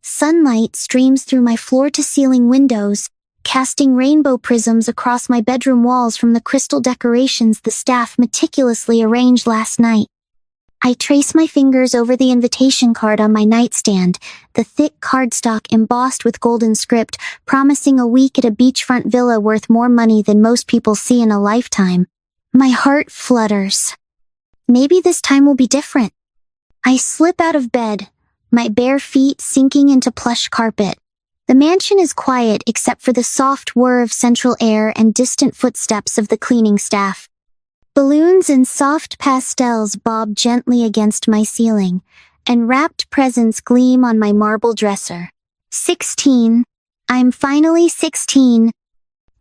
Sunlight streams through my floor-to-ceiling windows, casting rainbow prisms across my bedroom walls from the crystal decorations the staff meticulously arranged last night. I trace my fingers over the invitation card on my nightstand, the thick cardstock embossed with golden script, promising a week at a beachfront villa worth more money than most people see in a lifetime. My heart flutters. Maybe this time will be different. I slip out of bed, my bare feet sinking into plush carpet. The mansion is quiet except for the soft whir of central air and distant footsteps of the cleaning staff. Balloons and soft pastels bob gently against my ceiling, and wrapped presents gleam on my marble dresser. 16. I'm finally 16.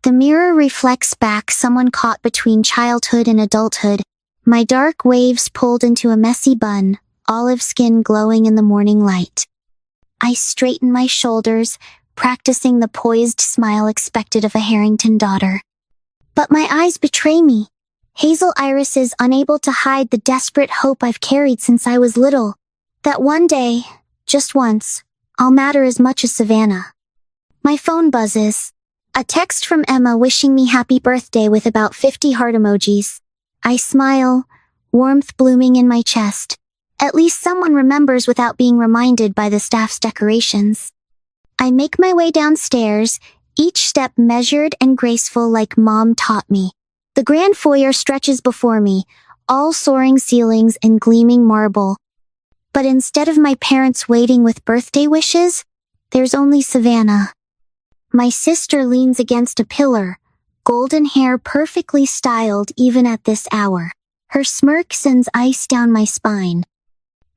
The mirror reflects back someone caught between childhood and adulthood, my dark waves pulled into a messy bun, olive skin glowing in the morning light. I straighten my shoulders, practicing the poised smile expected of a Harrington daughter. But my eyes betray me. Hazel irises unable to hide the desperate hope I've carried since I was little. That one day, just once, I'll matter as much as Savannah. My phone buzzes. A text from Emma wishing me happy birthday with about 50 heart emojis. I smile, warmth blooming in my chest. At least someone remembers without being reminded by the staff's decorations. I make my way downstairs, each step measured and graceful like Mom taught me. The grand foyer stretches before me, all soaring ceilings and gleaming marble. But instead of my parents waiting with birthday wishes, there's only Savannah. My sister leans against a pillar, golden hair perfectly styled even at this hour. Her smirk sends ice down my spine.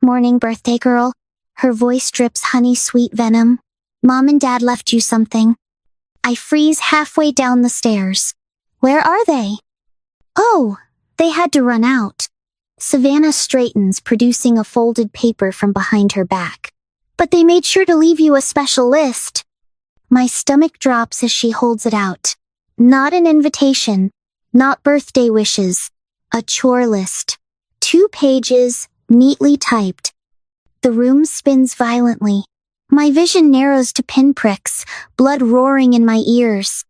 Morning, birthday girl. Her voice drips honey-sweet venom. Mom and Dad left you something. I freeze halfway down the stairs. Where are they? Oh, they had to run out. Savannah straightens, producing a folded paper from behind her back. But they made sure to leave you a special list. My stomach drops as she holds it out. Not an invitation, not birthday wishes, a chore list. 2 pages, neatly typed. The room spins violently. My vision narrows to pinpricks, blood roaring in my ears.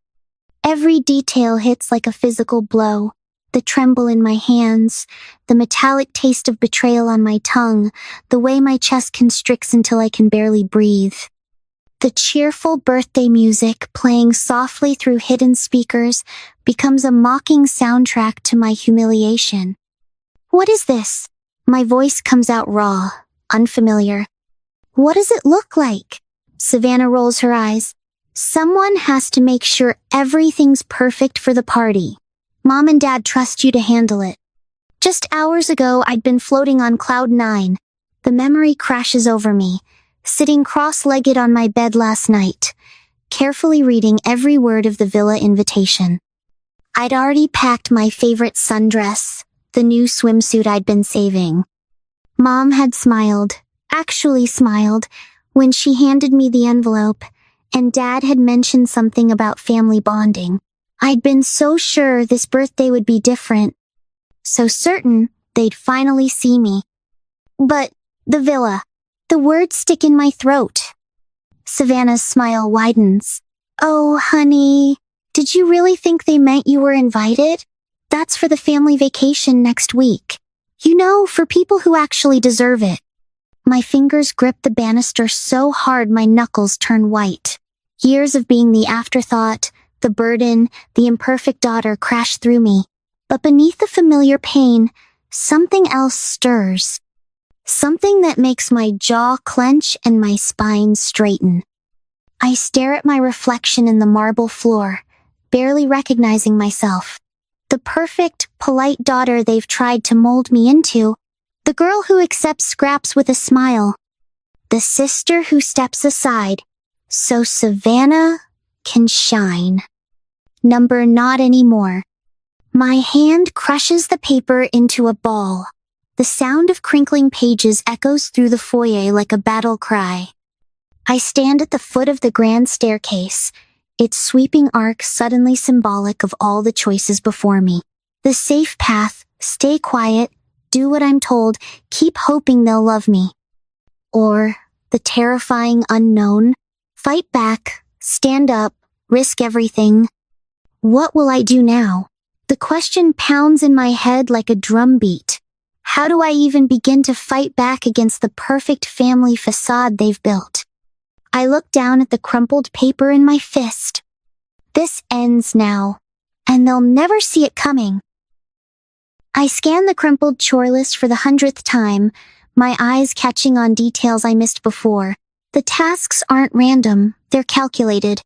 Every detail hits like a physical blow. The tremble in my hands, the metallic taste of betrayal on my tongue, the way my chest constricts until I can barely breathe. The cheerful birthday music playing softly through hidden speakers becomes a mocking soundtrack to my humiliation. What is this? My voice comes out raw, unfamiliar. What does it look like? Savannah rolls her eyes. Someone has to make sure everything's perfect for the party. Mom and Dad trust you to handle it. Just hours ago, I'd been floating on cloud 9. The memory crashes over me, sitting cross-legged on my bed last night, carefully reading every word of the villa invitation. I'd already packed my favorite sundress, the new swimsuit I'd been saving. Mom had smiled, actually smiled, when she handed me the envelope, and Dad had mentioned something about family bonding. I'd been so sure this birthday would be different, so certain they'd finally see me. But the villa, the words stick in my throat. Savannah's smile widens. Oh, honey, did you really think they meant you were invited? That's for the family vacation next week. You know, for people who actually deserve it. My fingers grip the banister so hard my knuckles turn white. Years of being the afterthought, the burden, the imperfect daughter crash through me. But beneath the familiar pain, something else stirs. Something that makes my jaw clench and my spine straighten. I stare at my reflection in the marble floor, barely recognizing myself. The perfect, polite daughter they've tried to mold me into. The girl who accepts scraps with a smile. The sister who steps aside, so Savannah can shine. Number not anymore. My hand crushes the paper into a ball. The sound of crinkling pages echoes through the foyer like a battle cry. I stand at the foot of the grand staircase, its sweeping arc suddenly symbolic of all the choices before me. The safe path, stay quiet, do what I'm told, keep hoping they'll love me. Or the terrifying unknown. Fight back, stand up, risk everything. What will I do now? The question pounds in my head like a drumbeat. How do I even begin to fight back against the perfect family facade they've built? I look down at the crumpled paper in my fist. This ends now, and they'll never see it coming. I scan the crumpled chore list for the 100th time, my eyes catching on details I missed before. The tasks aren't random, they're calculated.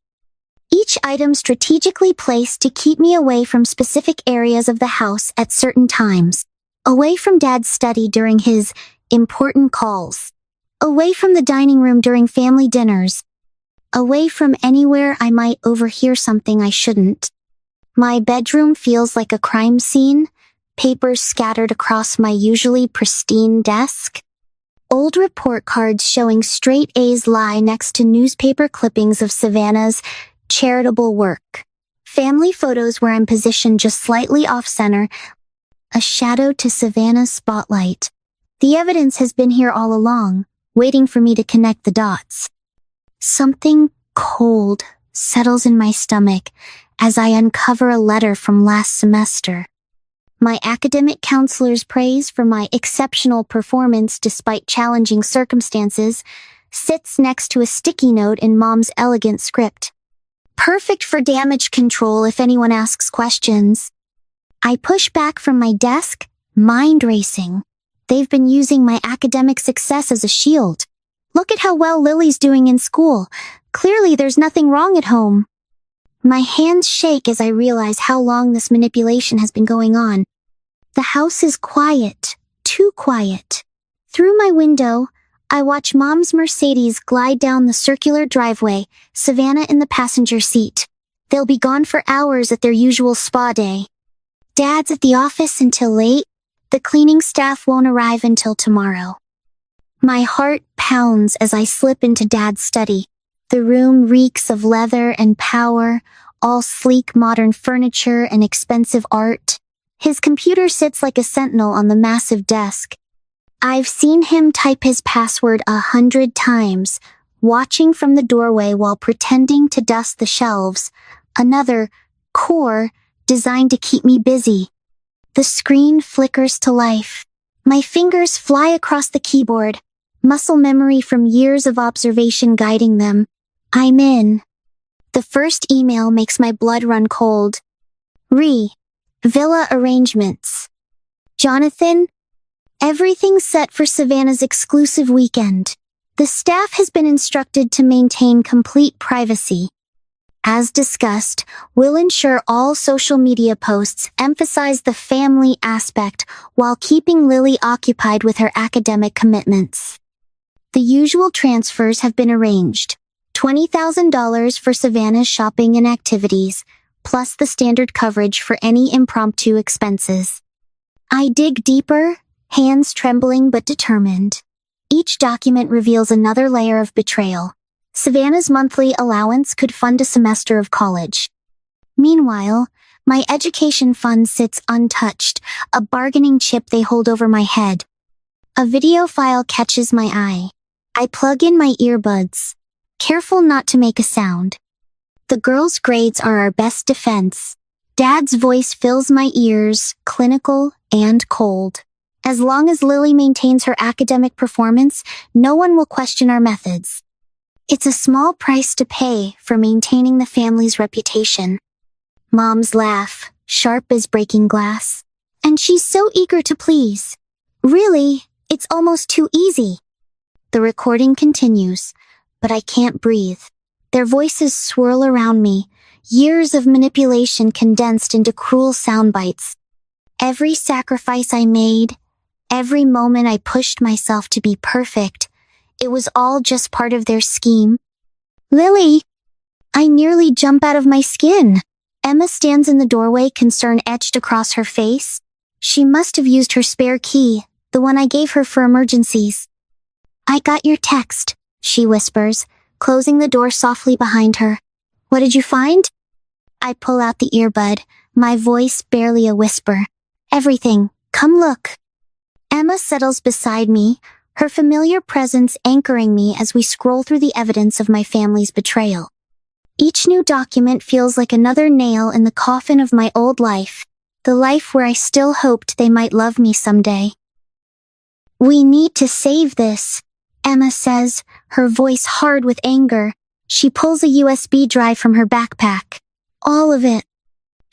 Each item strategically placed to keep me away from specific areas of the house at certain times. Away from Dad's study during his important calls. Away from the dining room during family dinners. Away from anywhere I might overhear something I shouldn't. My bedroom feels like a crime scene, papers scattered across my usually pristine desk. Old report cards showing straight A's lie next to newspaper clippings of Savannah's charitable work. Family photos where I'm positioned just slightly off-center, a shadow to Savannah's spotlight. The evidence has been here all along, waiting for me to connect the dots. Something cold settles in my stomach as I uncover a letter from last semester. My academic counselor's praise for my exceptional performance despite challenging circumstances sits next to a sticky note in Mom's elegant script. Perfect for damage control if anyone asks questions. I push back from my desk, mind racing. They've been using my academic success as a shield. Look at how well Lily's doing in school. Clearly there's nothing wrong at home. My hands shake as I realize how long this manipulation has been going on. The house is quiet, too quiet. Through my window, I watch Mom's Mercedes glide down the circular driveway, Savannah in the passenger seat. They'll be gone for hours at their usual spa day. Dad's at the office until late. The cleaning staff won't arrive until tomorrow. My heart pounds as I slip into Dad's study. The room reeks of leather and power, all sleek modern furniture and expensive art. His computer sits like a sentinel on the massive desk. I've seen him type his password 100 times, watching from the doorway while pretending to dust the shelves. Another core designed to keep me busy. The screen flickers to life. My fingers fly across the keyboard, muscle memory from years of observation guiding them. I'm in. The first email makes my blood run cold. Villa arrangements. Jonathan, everything's set for Savannah's exclusive weekend. The staff has been instructed to maintain complete privacy. As discussed, we'll ensure all social media posts emphasize the family aspect while keeping Lily occupied with her academic commitments. The usual transfers have been arranged. $20,000 for Savannah's shopping and activities, plus the standard coverage for any impromptu expenses. I dig deeper, hands trembling but determined. Each document reveals another layer of betrayal. Savannah's monthly allowance could fund a semester of college. Meanwhile, my education fund sits untouched, a bargaining chip they hold over my head. A video file catches my eye. I plug in my earbuds, careful not to make a sound. The girls' grades are our best defense. Dad's voice fills my ears, clinical and cold. As long as Lily maintains her academic performance, no one will question our methods. It's a small price to pay for maintaining the family's reputation. Mom's laugh, sharp as breaking glass. And she's so eager to please. Really, it's almost too easy. The recording continues, but I can't breathe. Their voices swirl around me, years of manipulation condensed into cruel sound bites. Every sacrifice I made, every moment I pushed myself to be perfect, it was all just part of their scheme. Lily! I nearly jump out of my skin. Emma stands in the doorway, concern etched across her face. She must have used her spare key, the one I gave her for emergencies. I got your text, she whispers, closing the door softly behind her. What did you find? I pull out the earbud, my voice barely a whisper. Everything. Come look. Emma settles beside me, her familiar presence anchoring me as we scroll through the evidence of my family's betrayal. Each new document feels like another nail in the coffin of my old life, the life where I still hoped they might love me someday. "We need to save this," Emma says, her voice hard with anger. She pulls a USB drive from her backpack. All of it.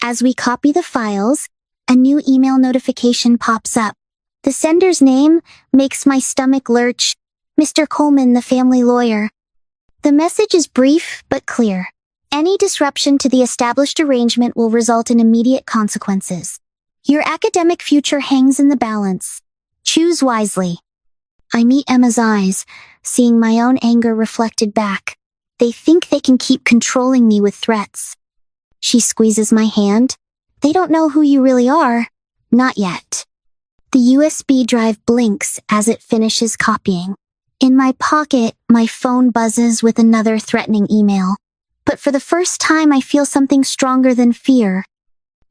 As we copy the files, a new email notification pops up. The sender's name makes my stomach lurch. Mr. Coleman, the family lawyer. The message is brief but clear. Any disruption to the established arrangement will result in immediate consequences. Your academic future hangs in the balance. Choose wisely. I meet Emma's eyes, seeing my own anger reflected back. They think they can keep controlling me with threats. She squeezes my hand. "They don't know who you really are. Not yet." The USB drive blinks as it finishes copying. In my pocket, my phone buzzes with another threatening email. But for the first time, I feel something stronger than fear.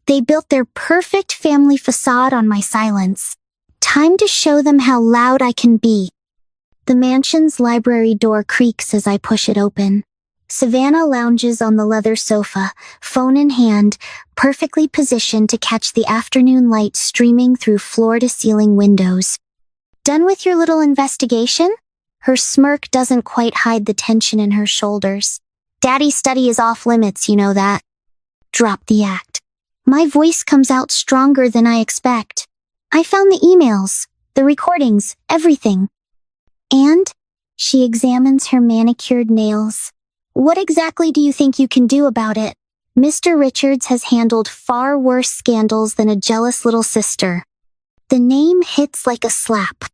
They built their perfect family facade on my silence. Time to show them how loud I can be. The mansion's library door creaks as I push it open. Savannah lounges on the leather sofa, phone in hand, perfectly positioned to catch the afternoon light streaming through floor-to-ceiling windows. "Done with your little investigation?" Her smirk doesn't quite hide the tension in her shoulders. "Daddy's study is off limits, you know that." Drop the act. My voice comes out stronger than I expect. "I found the emails, the recordings, everything." "And?" She examines her manicured nails. "What exactly do you think you can do about it? Mr. Richards has handled far worse scandals than a jealous little sister." The name hits like a slap.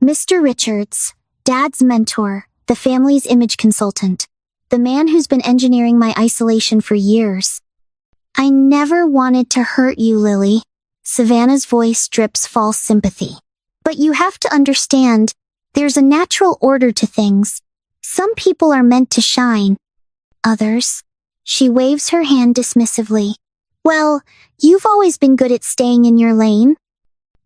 Mr. Richards, Dad's mentor, the family's image consultant, the man who's been engineering my isolation for years. "I never wanted to hurt you, Lily." Savannah's voice drips false sympathy. "But you have to understand, there's a natural order to things. Some people are meant to shine. Others." She waves her hand dismissively. "Well, you've always been good at staying in your lane."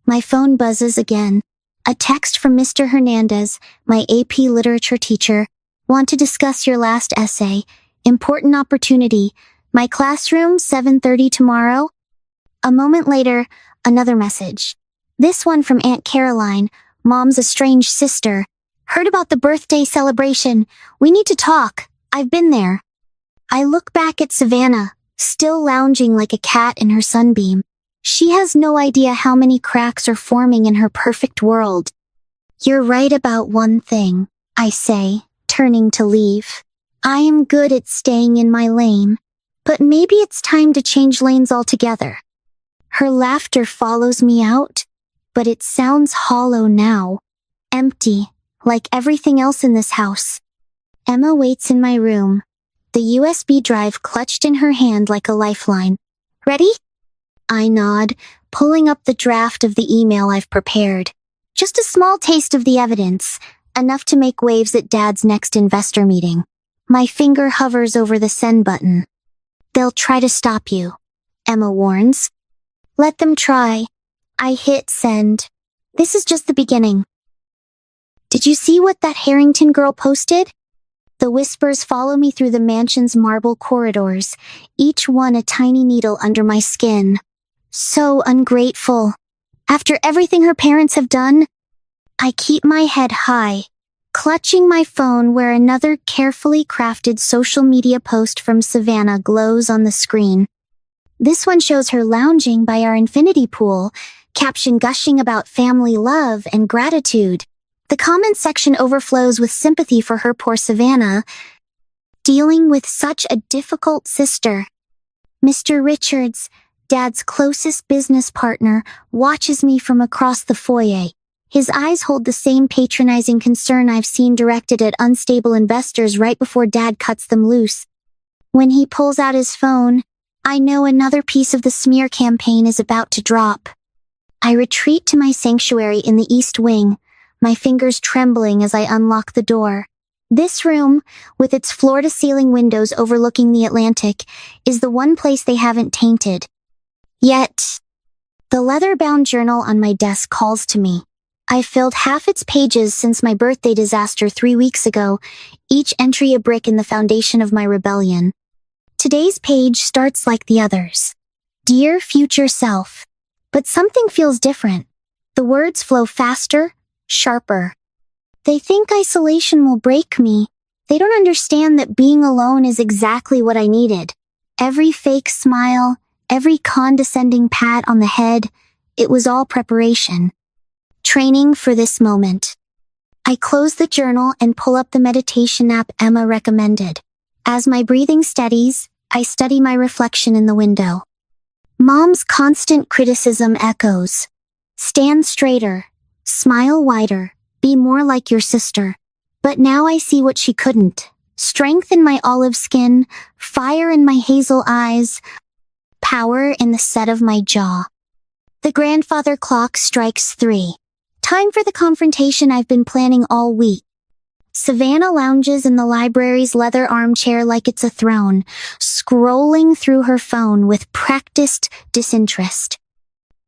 My phone buzzes again. A text from Mr. Hernandez, my AP literature teacher. "Want to discuss your last essay. Important opportunity. My classroom, 7:30 tomorrow." A moment later, another message. This one from Aunt Caroline, Mom's estranged sister. "Heard about the birthday celebration. We need to talk. I've been there." I look back at Savannah, still lounging like a cat in her sunbeam. She has no idea how many cracks are forming in her perfect world. "You're right about one thing," I say, turning to leave. "I am good at staying in my lane. But maybe it's time to change lanes altogether." Her laughter follows me out, but it sounds hollow now. Empty, like everything else in this house. Emma waits in my room, the USB drive clutched in her hand like a lifeline. "Ready?" I nod, pulling up the draft of the email I've prepared. Just a small taste of the evidence, enough to make waves at Dad's next investor meeting. My finger hovers over the send button. "They'll try to stop you," Emma warns. "Let them try." I hit send. This is just the beginning. "Did you see what that Harrington girl posted?" The whispers follow me through the mansion's marble corridors, each one a tiny needle under my skin. So ungrateful. After everything her parents have done, I keep my head high, clutching my phone where another carefully crafted social media post from Savannah glows on the screen. This one shows her lounging by our infinity pool, caption gushing about family love and gratitude. The comment section overflows with sympathy for her poor Savannah, dealing with such a difficult sister. Mr. Richards, Dad's closest business partner, watches me from across the foyer. His eyes hold the same patronizing concern I've seen directed at unstable investors right before Dad cuts them loose. When he pulls out his phone, I know another piece of the smear campaign is about to drop. I retreat to my sanctuary in the East Wing, my fingers trembling as I unlock the door. This room, with its floor-to-ceiling windows overlooking the Atlantic, is the one place they haven't tainted. Yet, the leather-bound journal on my desk calls to me. I filled half its pages since my birthday disaster 3 weeks ago, each entry a brick in the foundation of my rebellion. Today's page starts like the others. Dear future self. But something feels different. The words flow faster, sharper. They think isolation will break me. They don't understand that being alone is exactly what I needed. Every fake smile, every condescending pat on the head, it was all preparation. Training for this moment. I close the journal and pull up the meditation app Emma recommended. As my breathing steadies, I study my reflection in the window. Mom's constant criticism echoes. Stand straighter, smile wider, be more like your sister. But now I see what she couldn't. Strength in my olive skin, fire in my hazel eyes, power in the set of my jaw. The grandfather clock strikes 3. Time for the confrontation I've been planning all week. Savannah lounges in the library's leather armchair like it's a throne, scrolling through her phone with practiced disinterest.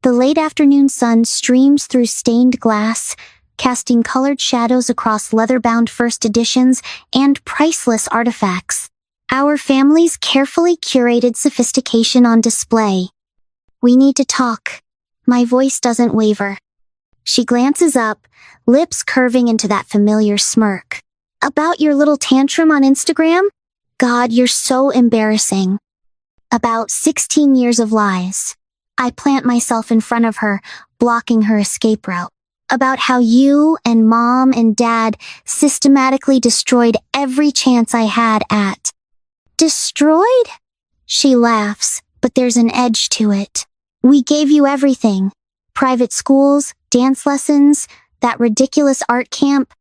The late afternoon sun streams through stained glass, casting colored shadows across leather-bound first editions and priceless artifacts. Our family's carefully curated sophistication on display. We need to talk. My voice doesn't waver. She glances up, lips curving into that familiar smirk. About your little tantrum on Instagram? God, you're so embarrassing. About 16 years of lies. I plant myself in front of her, blocking her escape route. About how you and Mom and Dad systematically destroyed every chance I had at. Destroyed? She laughs, but there's an edge to it. We gave you everything. Private schools, dance lessons, that ridiculous art camp.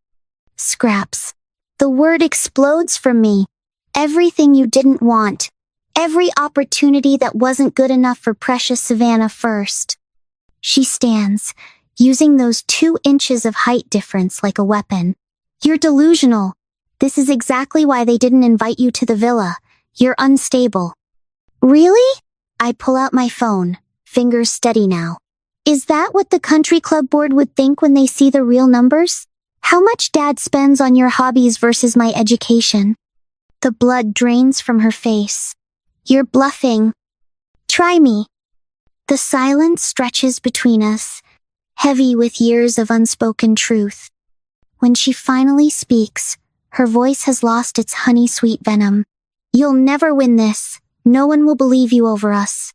Scraps. The word explodes from me. Everything you didn't want. Every opportunity that wasn't good enough for precious Savannah first. She stands, using those 2 inches of height difference like a weapon. You're delusional. This is exactly why they didn't invite you to the villa. You're unstable. Really? I pull out my phone, fingers steady now. Is that what the country club board would think when they see the real numbers? How much Dad spends on your hobbies versus my education? The blood drains from her face. You're bluffing. Try me. The silence stretches between us, heavy with years of unspoken truth. When she finally speaks, her voice has lost its honey-sweet venom. You'll never win this. No one will believe you over us.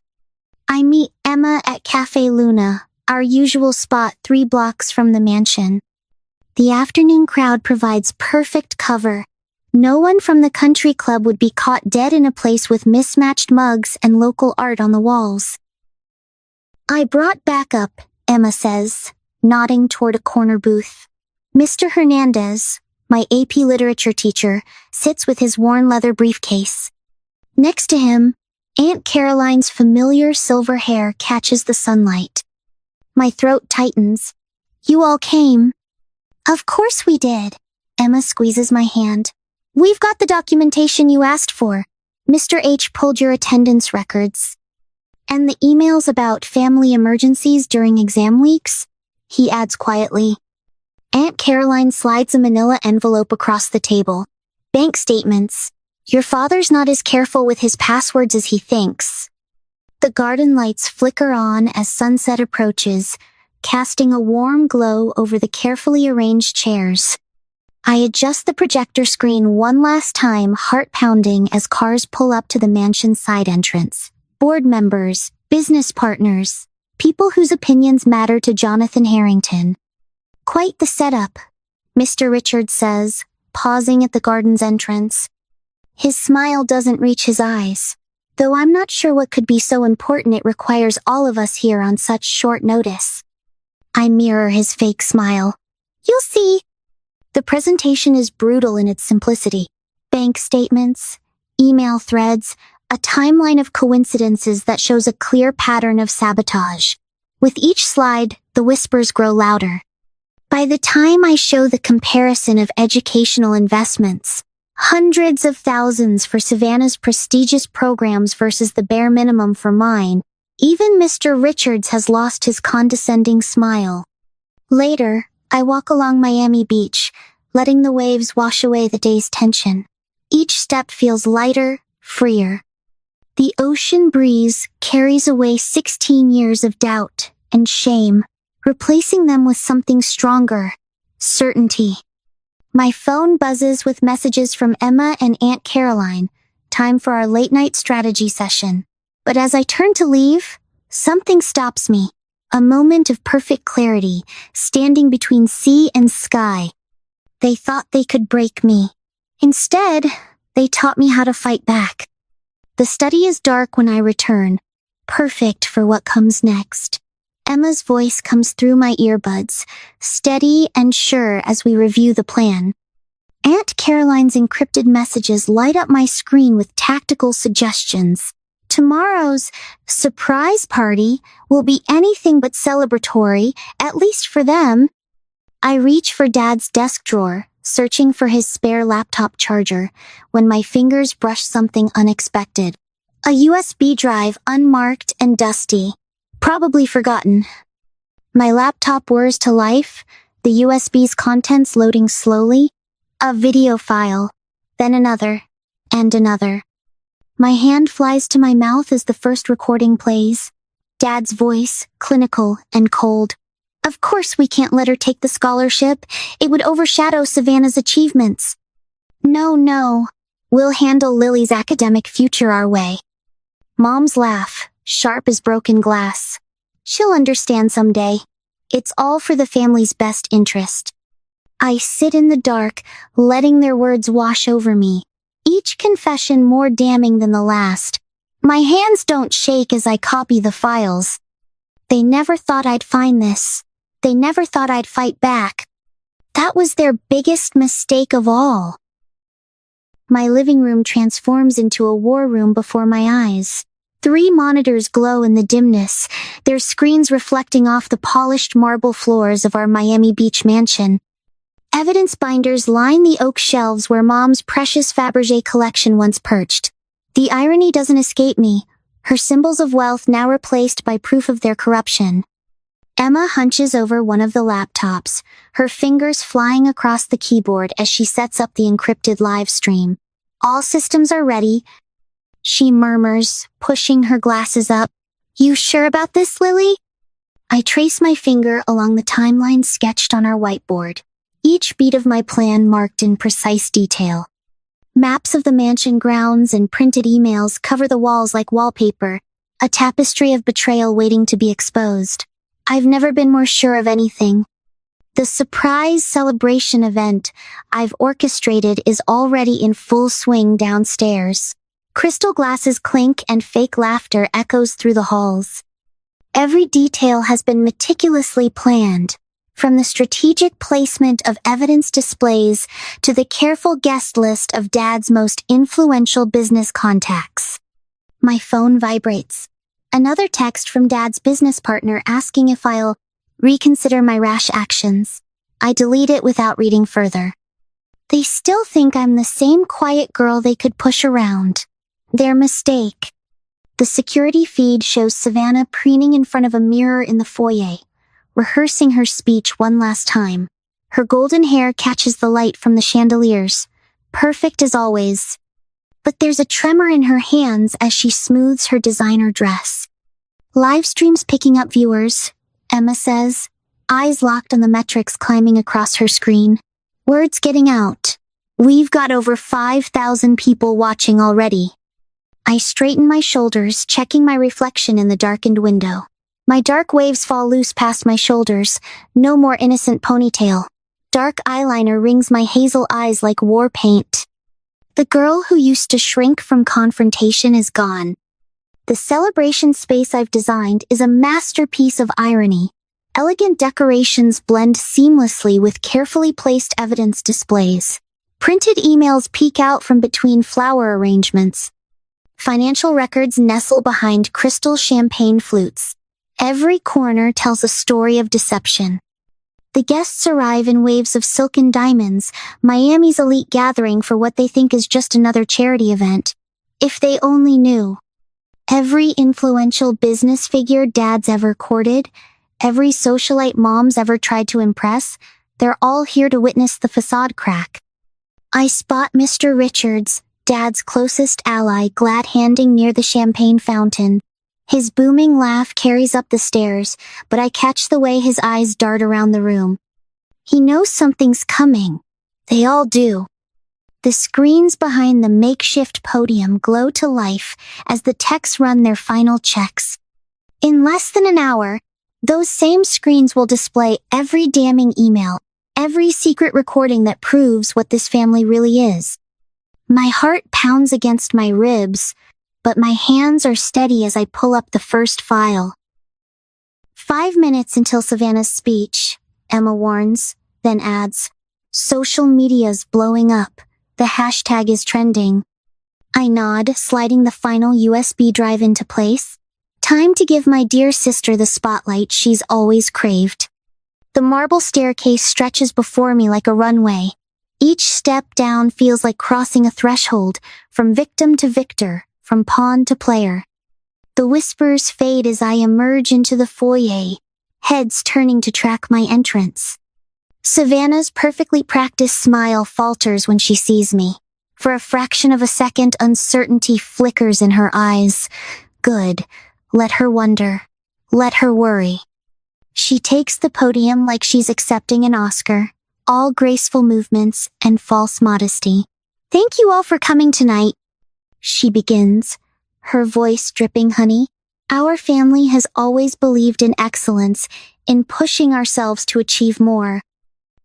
I meet Emma at Cafe Luna, our usual spot 3 blocks from the mansion. The afternoon crowd provides perfect cover. No one from the country club would be caught dead in a place with mismatched mugs and local art on the walls. I brought backup, Emma says, nodding toward a corner booth. Mr. Hernandez, my AP literature teacher, sits with his worn leather briefcase. Next to him, Aunt Caroline's familiar silver hair catches the sunlight. My throat tightens. You all came. Of course we did. Emma squeezes my hand. We've got the documentation you asked for. Mr. H pulled your attendance records. And the emails about family emergencies during exam weeks? He adds quietly. Aunt Caroline slides a manila envelope across the table. Bank statements. Your father's not as careful with his passwords as he thinks. The garden lights flicker on as sunset approaches, casting a warm glow over the carefully arranged chairs. I adjust the projector screen one last time, heart pounding as cars pull up to the mansion's side entrance. Board members, business partners, people whose opinions matter to Jonathan Harrington. Quite the setup, Mr. Richards says, pausing at the garden's entrance. His smile doesn't reach his eyes, though I'm not sure what could be so important it requires all of us here on such short notice. I mirror his fake smile. You'll see. The presentation is brutal in its simplicity. Bank statements, email threads, a timeline of coincidences that shows a clear pattern of sabotage. With each slide, the whispers grow louder. By the time I show the comparison of educational investments, hundreds of thousands for Savannah's prestigious programs versus the bare minimum for mine, even Mr. Richards has lost his condescending smile. Later, I walk along Miami Beach, letting the waves wash away the day's tension. Each step feels lighter, freer. The ocean breeze carries away 16 years of doubt and shame, replacing them with something stronger, certainty. My phone buzzes with messages from Emma and Aunt Caroline, time for our late-night strategy session. But as I turn to leave, something stops me. A moment of perfect clarity, standing between sea and sky. They thought they could break me. Instead, they taught me how to fight back. The study is dark when I return, perfect for what comes next. Emma's voice comes through my earbuds, steady and sure as we review the plan. Aunt Caroline's encrypted messages light up my screen with tactical suggestions. Tomorrow's surprise party will be anything but celebratory, at least for them. I reach for Dad's desk drawer, searching for his spare laptop charger, when my fingers brush something unexpected. A USB drive unmarked and dusty. Probably forgotten. My laptop whirs to life, the USB's contents loading slowly. A video file, then another, and another. My hand flies to my mouth as the first recording plays. Dad's voice, clinical and cold. Of course we can't let her take the scholarship. It would overshadow Savannah's achievements. No. We'll handle Lily's academic future our way. Mom's laugh, sharp as broken glass. She'll understand someday. It's all for the family's best interest. I sit in the dark, letting their words wash over me. Each confession more damning than the last. My hands don't shake as I copy the files. They never thought I'd find this. They never thought I'd fight back. That was their biggest mistake of all. My living room transforms into a war room before my eyes. 3 monitors glow in the dimness, their screens reflecting off the polished marble floors of our Miami Beach mansion. Evidence binders line the oak shelves where Mom's precious Fabergé collection once perched. The irony doesn't escape me, her symbols of wealth now replaced by proof of their corruption. Emma hunches over one of the laptops, her fingers flying across the keyboard as she sets up the encrypted live stream. All systems are ready, she murmurs, pushing her glasses up. You sure about this, Lily? I trace my finger along the timeline sketched on our whiteboard. Each beat of my plan marked in precise detail. Maps of the mansion grounds and printed emails cover the walls like wallpaper, a tapestry of betrayal waiting to be exposed. I've never been more sure of anything. The surprise celebration event I've orchestrated is already in full swing downstairs. Crystal glasses clink and fake laughter echoes through the halls. Every detail has been meticulously planned. From the strategic placement of evidence displays to the careful guest list of Dad's most influential business contacts. My phone vibrates. Another text from Dad's business partner asking if I'll reconsider my rash actions. I delete it without reading further. They still think I'm the same quiet girl they could push around. Their mistake. The security feed shows Savannah preening in front of a mirror in the foyer, rehearsing her speech one last time. Her golden hair catches the light from the chandeliers, perfect as always. But there's a tremor in her hands as she smooths her designer dress. Live streams picking up viewers, Emma says, eyes locked on the metrics climbing across her screen. Words getting out. We've got over 5,000 people watching already. I straighten my shoulders, checking my reflection in the darkened window. My dark waves fall loose past my shoulders, no more innocent ponytail. Dark eyeliner rings my hazel eyes like war paint. The girl who used to shrink from confrontation is gone. The celebration space I've designed is a masterpiece of irony. Elegant decorations blend seamlessly with carefully placed evidence displays. Printed emails peek out from between flower arrangements. Financial records nestle behind crystal champagne flutes. Every corner tells a story of deception. The guests arrive in waves of silken diamonds, Miami's elite gathering for what they think is just another charity event. If they only knew. Every influential business figure Dad's ever courted, every socialite Mom's ever tried to impress, They're all here to witness the facade crack. I spot Mr. Richards, Dad's closest ally, glad-handing near the champagne fountain. His booming laugh carries up the stairs, but I catch the way his eyes dart around the room. He knows something's coming. They all do. The screens behind the makeshift podium glow to life as the techs run their final checks. In less than an hour, those same screens will display every damning email, every secret recording that proves what this family really is. My heart pounds against my ribs, but my hands are steady as I pull up the first file. 5 minutes until Savannah's speech, Emma warns, then adds, "Social media's blowing up. The hashtag is trending." I nod, sliding the final USB drive into place. Time to give my dear sister the spotlight she's always craved. The marble staircase stretches before me like a runway. Each step down feels like crossing a threshold, from victim to victor, from pawn to player. The whispers fade as I emerge into the foyer, heads turning to track my entrance. Savannah's perfectly practiced smile falters when she sees me. For a fraction of a second, uncertainty flickers in her eyes. Good. Let her wonder. Let her worry. She takes the podium like she's accepting an Oscar, all graceful movements and false modesty. "Thank you all for coming tonight," she begins, her voice dripping honey. "Our family has always believed in excellence, in pushing ourselves to achieve more."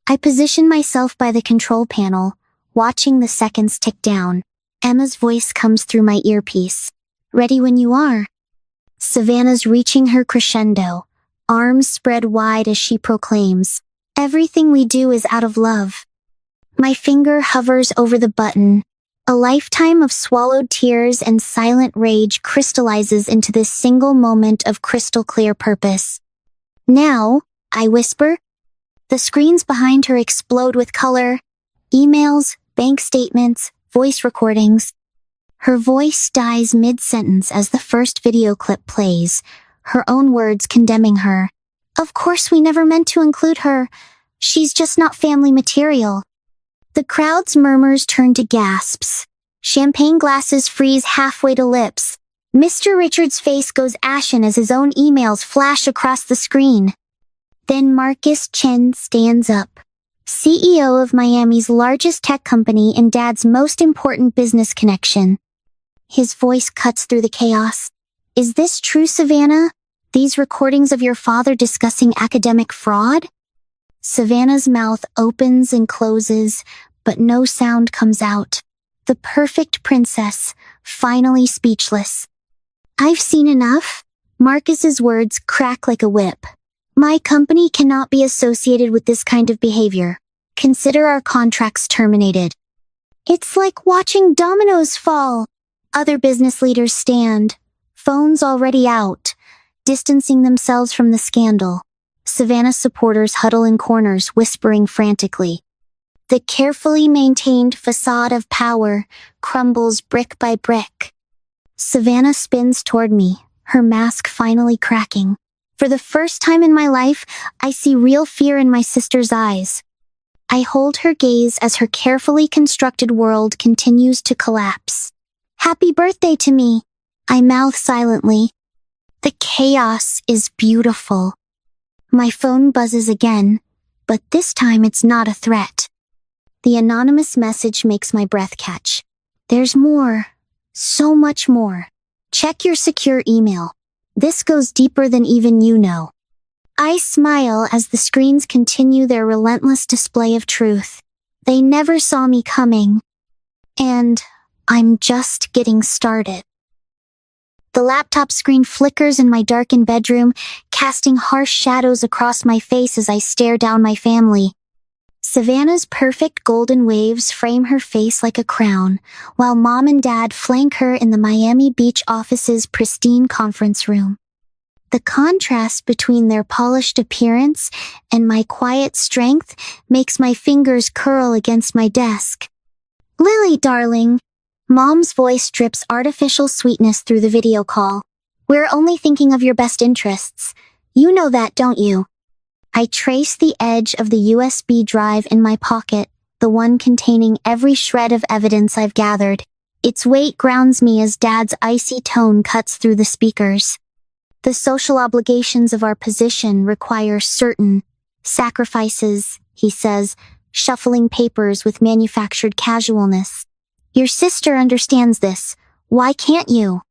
I position myself by the control panel, watching the seconds tick down. Emma's voice comes through my earpiece. "Ready when you are." Savannah's reaching her crescendo, arms spread wide as she proclaims, "Everything we do is out of love." My finger hovers over the button. A lifetime of swallowed tears and silent rage crystallizes into this single moment of crystal clear purpose. "Now," I whisper. The screens behind her explode with color. Emails, bank statements, voice recordings. Her voice dies mid-sentence as the first video clip plays, her own words condemning her. "Of course we never meant to include her. She's just not family material." The crowd's murmurs turn to gasps. Champagne glasses freeze halfway to lips. Mr. Richards' face goes ashen as his own emails flash across the screen. Then Marcus Chen stands up, CEO of Miami's largest tech company and Dad's most important business connection. His voice cuts through the chaos. "Is this true, Savannah? These recordings of your father discussing academic fraud?" Savannah's mouth opens and closes, but no sound comes out. The perfect princess, finally speechless. "I've seen enough." Marcus's words crack like a whip. "My company cannot be associated with this kind of behavior. Consider our contracts terminated." It's like watching dominoes fall. Other business leaders stand, phones already out, distancing themselves from the scandal. Savannah's supporters huddle in corners, whispering frantically. The carefully maintained facade of power crumbles brick by brick. Savannah spins toward me, her mask finally cracking. For the first time in my life, I see real fear in my sister's eyes. I hold her gaze as her carefully constructed world continues to collapse. "Happy birthday to me," I mouth silently. The chaos is beautiful. My phone buzzes again, but this time it's not a threat. The anonymous message makes my breath catch. "There's more. So much more. Check your secure email. This goes deeper than even you know." I smile as the screens continue their relentless display of truth. They never saw me coming. And I'm just getting started. The laptop screen flickers in my darkened bedroom, casting harsh shadows across my face as I stare down my family. Savannah's perfect golden waves frame her face like a crown, while Mom and Dad flank her in the Miami Beach office's pristine conference room. The contrast between their polished appearance and my quiet strength makes my fingers curl against my desk. "Lily, darling," Mom's voice drips artificial sweetness through the video call. "We're only thinking of your best interests. You know that, don't you?" I trace the edge of the USB drive in my pocket, the one containing every shred of evidence I've gathered. Its weight grounds me as Dad's icy tone cuts through the speakers. The social obligations of our position require certain sacrifices, he says, shuffling papers with manufactured casualness. Your sister understands this. Why can't you?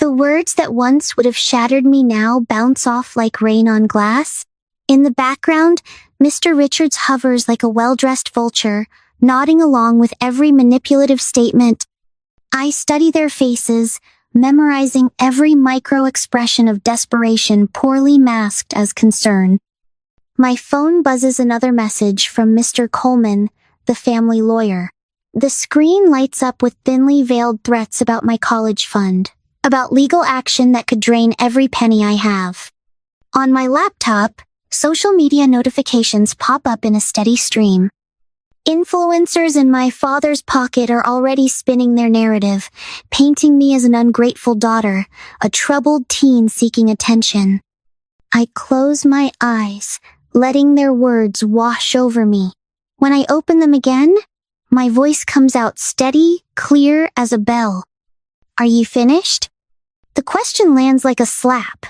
The words that once would have shattered me now bounce off like rain on glass. In the background, Mr. Richards hovers like a well-dressed vulture, nodding along with every manipulative statement. I study their faces, memorizing every micro-expression of desperation poorly masked as concern. My phone buzzes another message from Mr. Coleman, the family lawyer. The screen lights up with thinly veiled threats about my college fund, about legal action that could drain every penny I have. On my laptop, social media notifications pop up in a steady stream. Influencers in my father's pocket are already spinning their narrative, painting me as an ungrateful daughter, a troubled teen seeking attention. I close my eyes, letting their words wash over me. When I open them again, my voice comes out steady, clear as a bell. Are you finished? The question lands like a slap.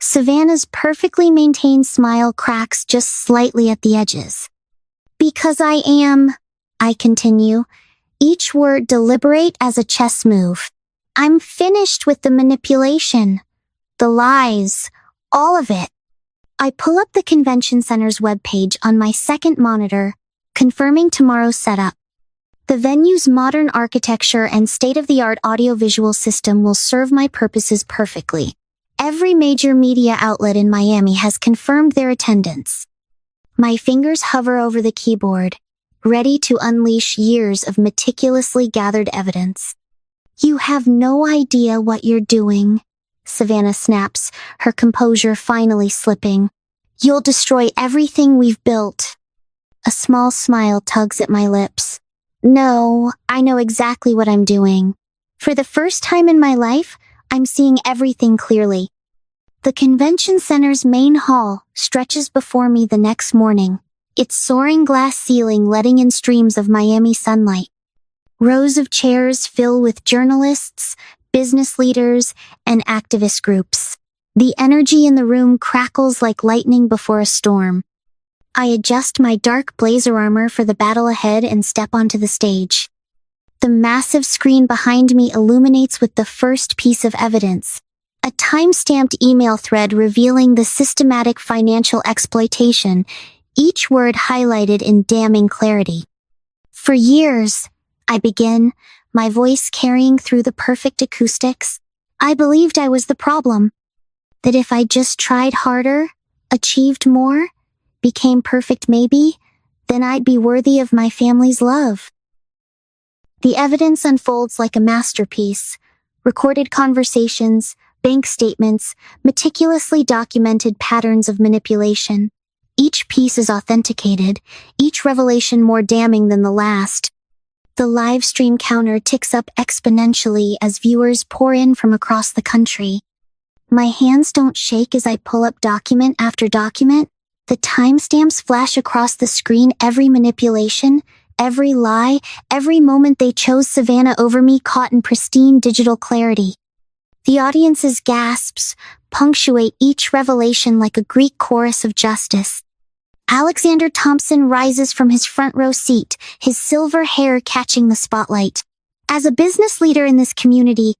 Savannah's perfectly maintained smile cracks just slightly at the edges. Because I am, I continue, each word deliberate as a chess move. I'm finished with the manipulation, the lies, all of it. I pull up the convention center's webpage on my second monitor, confirming tomorrow's setup. The venue's modern architecture and state-of-the-art audiovisual system will serve my purposes perfectly. Every major media outlet in Miami has confirmed their attendance. My fingers hover over the keyboard, ready to unleash years of meticulously gathered evidence. You have no idea what you're doing, Savannah snaps, her composure finally slipping. You'll destroy everything we've built. A small smile tugs at my lips. No, I know exactly what I'm doing. For the first time in my life, I'm seeing everything clearly. The convention center's main hall stretches before me the next morning, its soaring glass ceiling letting in streams of Miami sunlight. Rows of chairs fill with journalists, business leaders, and activist groups. The energy in the room crackles like lightning before a storm. I adjust my dark blazer armor for the battle ahead and step onto the stage. The massive screen behind me illuminates with the first piece of evidence. A time-stamped email thread revealing the systematic financial exploitation, each word highlighted in damning clarity. For years, I begin, my voice carrying through the perfect acoustics, I believed I was the problem. That if I just tried harder, achieved more, became perfect maybe, then I'd be worthy of my family's love. The evidence unfolds like a masterpiece. Recorded conversations, bank statements, meticulously documented patterns of manipulation. Each piece is authenticated, each revelation more damning than the last. The live stream counter ticks up exponentially as viewers pour in from across the country. My hands don't shake as I pull up document after document. The timestamps flash across the screen, every manipulation, every lie, every moment they chose Savannah over me caught in pristine digital clarity. The audience's gasps punctuate each revelation like a Greek chorus of justice. Alexander Thompson rises from his front row seat, his silver hair catching the spotlight. As a business leader in this community,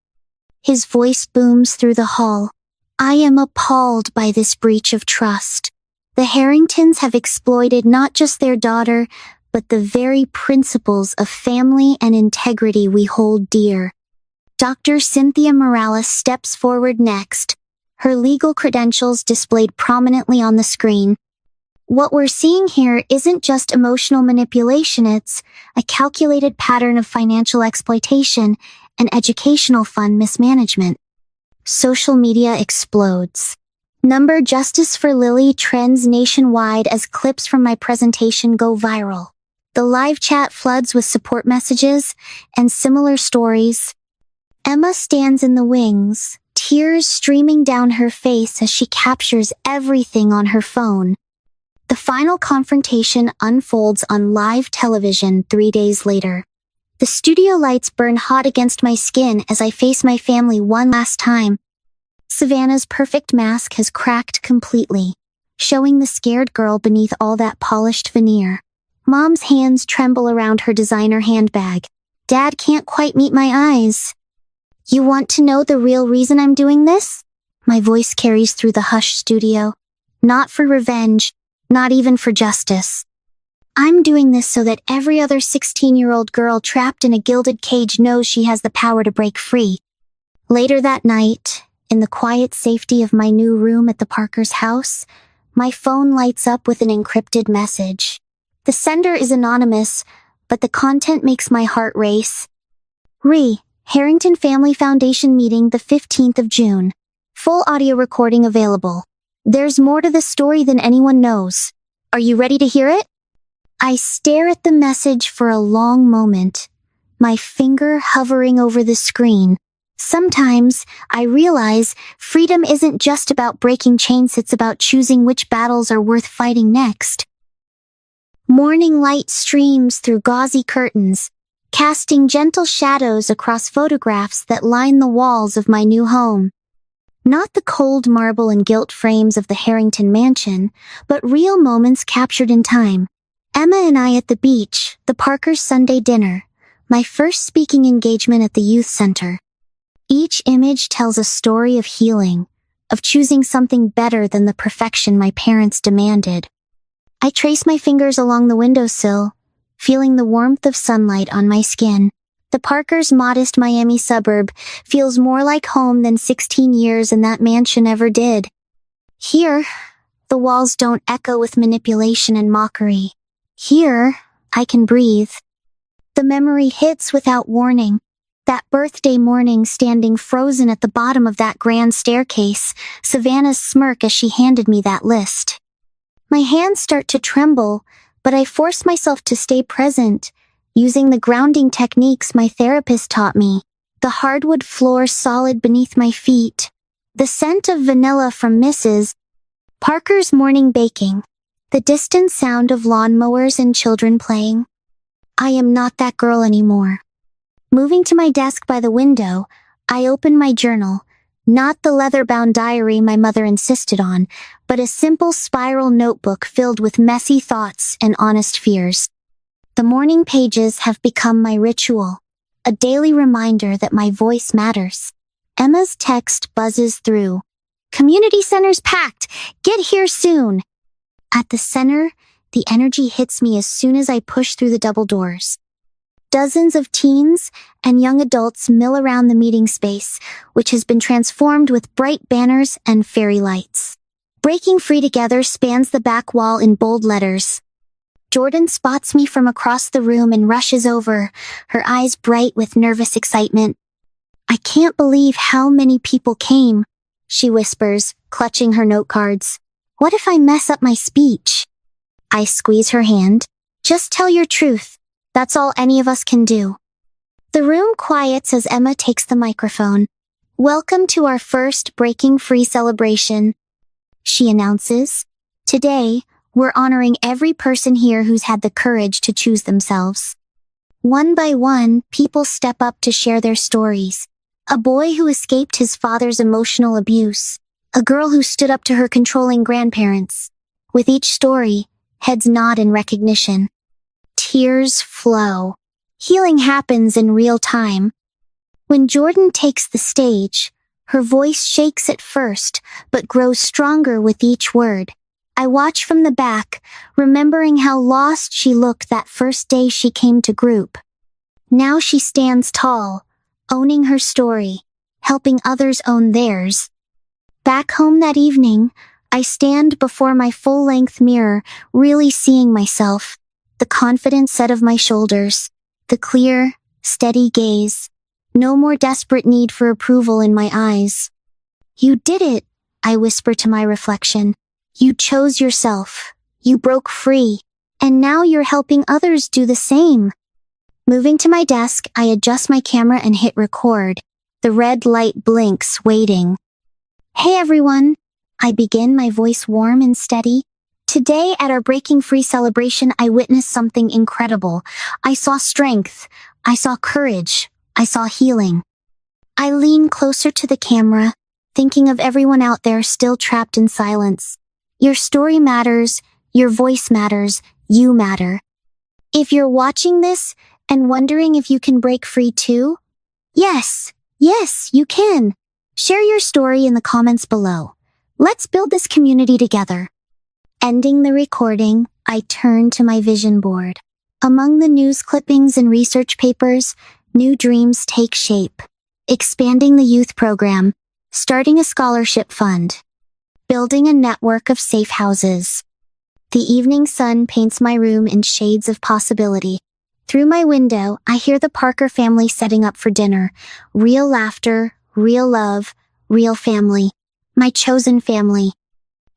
his voice booms through the hall. I am appalled by this breach of trust. The Harringtons have exploited not just their daughter, but the very principles of family and integrity we hold dear. Dr. Cynthia Morales steps forward next, her legal credentials displayed prominently on the screen. What we're seeing here isn't just emotional manipulation, it's a calculated pattern of financial exploitation and educational fund mismanagement. Social media explodes. Number Justice for Lily trends nationwide as clips from my presentation go viral. The live chat floods with support messages and similar stories. Emma stands in the wings, tears streaming down her face as she captures everything on her phone. The final confrontation unfolds on live television 3 days later. The studio lights burn hot against my skin as I face my family one last time. Savannah's perfect mask has cracked completely, showing the scared girl beneath all that polished veneer. Mom's hands tremble around her designer handbag. Dad can't quite meet my eyes. You want to know the real reason I'm doing this? My voice carries through the hushed studio. Not for revenge, not even for justice. I'm doing this so that every other 16-year-old girl trapped in a gilded cage knows she has the power to break free. Later that night, in the quiet safety of my new room at the Parkers' house, my phone lights up with an encrypted message. The sender is anonymous, but the content makes my heart race. Harrington Family Foundation meeting the 15th of June. Full audio recording available. There's more to the story than anyone knows. Are you ready to hear it? I stare at the message for a long moment, my finger hovering over the screen. Sometimes, I realize freedom isn't just about breaking chains, it's about choosing which battles are worth fighting next. Morning light streams through gauzy curtains, casting gentle shadows across photographs that line the walls of my new home. Not the cold marble and gilt frames of the Harrington mansion, but real moments captured in time. Emma and I at the beach, the Parkers' Sunday dinner, my first speaking engagement at the youth center. Each image tells a story of healing, of choosing something better than the perfection my parents demanded. I trace my fingers along the windowsill, feeling the warmth of sunlight on my skin. The Parkers' modest Miami suburb feels more like home than 16 years in that mansion ever did. Here, the walls don't echo with manipulation and mockery. Here, I can breathe. The memory hits without warning. That birthday morning standing frozen at the bottom of that grand staircase, Savannah's smirk as she handed me that list. My hands start to tremble, but I force myself to stay present, using the grounding techniques my therapist taught me. The hardwood floor solid beneath my feet. The scent of vanilla from Mrs. Parker's morning baking. The distant sound of lawnmowers and children playing. I am not that girl anymore. Moving to my desk by the window, I open my journal, not the leather-bound diary my mother insisted on, but a simple spiral notebook filled with messy thoughts and honest fears. The morning pages have become my ritual, a daily reminder that my voice matters. Emma's text buzzes through. Community center's packed. Get here soon. At the center, the energy hits me as soon as I push through the double doors. Dozens of teens and young adults mill around the meeting space, which has been transformed with bright banners and fairy lights. Breaking Free Together spans the back wall in bold letters. Jordan spots me from across the room and rushes over, her eyes bright with nervous excitement. I can't believe how many people came, she whispers, clutching her note cards. What if I mess up my speech? I squeeze her hand. Just tell your truth. That's all any of us can do. The room quiets as Emma takes the microphone. Welcome to our first Breaking Free celebration, she announces. Today, we're honoring every person here who's had the courage to choose themselves. One by one, people step up to share their stories. A boy who escaped his father's emotional abuse. A girl who stood up to her controlling grandparents. With each story, heads nod in recognition. Tears flow. Healing happens in real time. When Jordan takes the stage, her voice shakes at first, but grows stronger with each word. I watch from the back, remembering how lost she looked that first day she came to group. Now she stands tall, owning her story, helping others own theirs. Back home that evening, I stand before my full-length mirror, really seeing myself. The confident set of my shoulders, the clear, steady gaze. No more desperate need for approval in my eyes. You did it, I whisper to my reflection. You chose yourself. You broke free. And now you're helping others do the same. Moving to my desk, I adjust my camera and hit record. The red light blinks, waiting. Hey everyone. I begin, my voice warm and steady. Today at our Breaking Free celebration, I witnessed something incredible. I saw strength. I saw courage. I saw healing. I leaned closer to the camera, thinking of everyone out there still trapped in silence. Your story matters. Your voice matters. You matter. If you're watching this and wondering if you can break free too, yes, you can. Share your story in the comments below. Let's build this community together. Ending the recording, I turned to my vision board. Among the news clippings and research papers, new dreams take shape. Expanding the youth program, starting a scholarship fund, building a network of safe houses. The evening sun paints my room in shades of possibility. Through my window, I hear the Parker family setting up for dinner. Real laughter, real love, real family. My chosen family.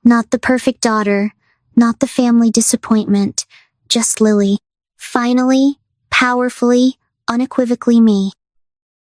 Not the perfect daughter, not the family disappointment, just Lily. Finally, powerfully, unequivocally me.